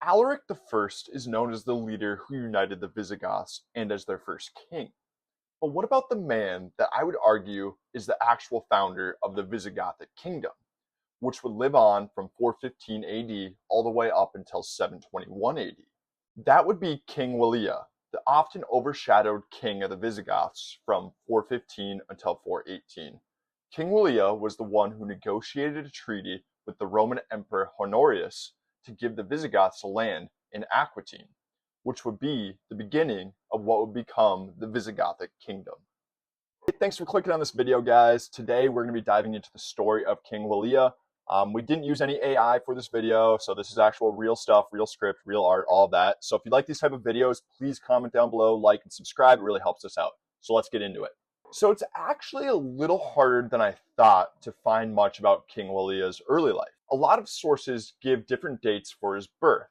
Alaric I is known as the leader who united the Visigoths and as their first king. But what about the man that I would argue is the actual founder of the Visigothic Kingdom, which would live on from 415 AD all the way up until 721 AD? That would be King Wallia, the often overshadowed king of the Visigoths from 415 until 418. King Wallia was the one who negotiated a treaty with the Roman Emperor Honorius to give the Visigoths land in Aquitaine, which would be the beginning of what would become the Visigothic Kingdom. Hey, thanks for clicking on this video, guys. Today we're going to be diving into the story of King Wallia. We didn't use any AI for this video, so this is actual real stuff, real script, real art, all of that. So if you like these type of videos, please comment down below, like, and subscribe. It really helps us out. So let's get into it. So it's actually a little harder than I thought to find much about King Wallia's early life. A lot of sources give different dates for his birth,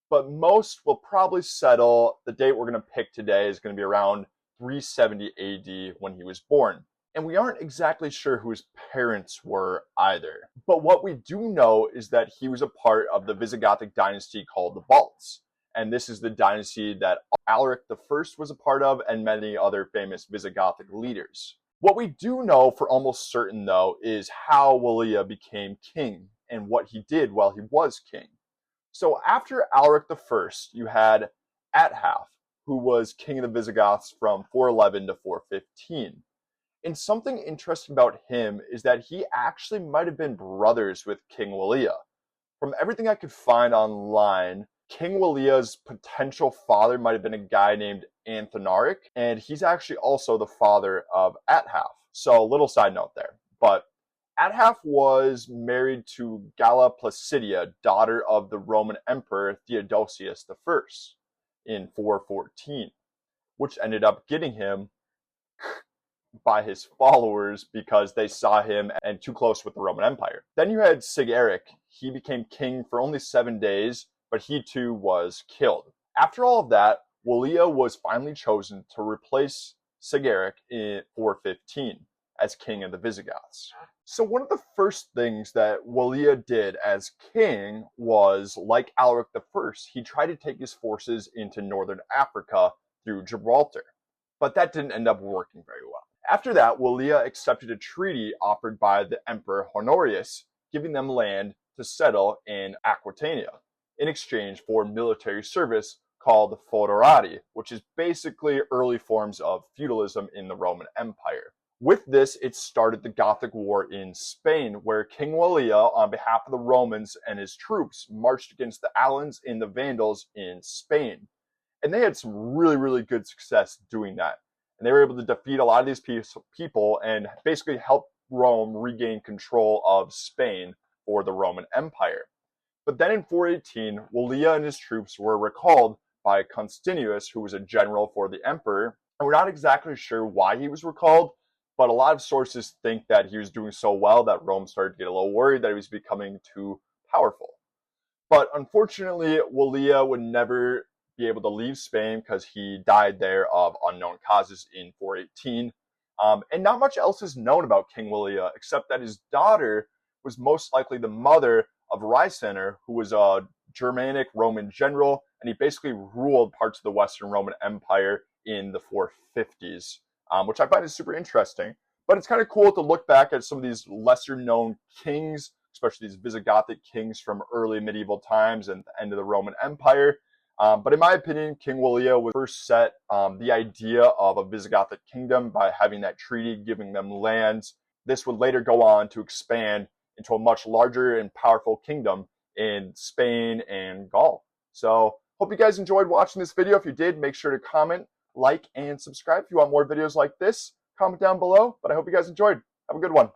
but most will probably settle the date we're going to pick today is going to be around 370 AD when he was born. And we aren't exactly sure who his parents were either. But what we do know is that he was a part of the Visigothic dynasty called the Balts. And this is the dynasty that Alaric I was a part of and many other famous Visigothic leaders. What we do know for almost certain, though, is how Wallia became king and what he did while he was king. So after Alaric I, you had Athalf, who was king of the Visigoths from 411 to 415. And something interesting about him is that he actually might have been brothers with King Wallia. From everything I could find online, King Wallia's potential father might have been a guy named Athanaric, and he's actually also the father of Athalf. So a little side note there. But Athalf was married to Galla Placidia, daughter of the Roman Emperor Theodosius I in 414, which ended up getting him by his followers because they saw him and too close with the Roman Empire. Then you had Sigeric. He became king for only 7 days, but he too was killed. After all of that, Wallia was finally chosen to replace Sigeric in 415 as king of the Visigoths. So one of the first things that Wallia did as king was, like Alaric I, he tried to take his forces into northern Africa through Gibraltar, but that didn't end up working very well. After that, Wallia accepted a treaty offered by the Emperor Honorius, giving them land to settle in Aquitania in exchange for military service called foederati, which is basically early forms of feudalism in the Roman Empire. With this, it started the Gothic War in Spain, where King Wallia, on behalf of the Romans and his troops, marched against the Alans and the Vandals in Spain. And they had some really good success doing that. And they were able to defeat a lot of these people and basically help Rome regain control of Spain for the Roman Empire. But then in 418, Wallia and his troops were recalled by Constantius, who was a general for the emperor. And we're not exactly sure why he was recalled, but a lot of sources think that he was doing so well that Rome started to get a little worried that he was becoming too powerful. But unfortunately, Wallia would never be able to leave Spain because he died there of unknown causes in 418. And not much else is known about King Wallia, except that his daughter was most likely the mother of Ricimer, who was a Germanic Roman general, and he basically ruled parts of the Western Roman Empire in the 450s, which I find is super interesting. But it's kind of cool to look back at some of these lesser known kings, especially these Visigothic kings from early medieval times and the end of the Roman Empire. But in my opinion, King Wallia was first set the idea of a Visigothic kingdom by having that treaty, giving them lands. This would later go on to expand into a much larger and powerful kingdom in Spain and Gaul. So hope you guys enjoyed watching this video. If you did, make sure to comment, like, and subscribe. If you want more videos like this, comment down below. But I hope you guys enjoyed. Have a good one.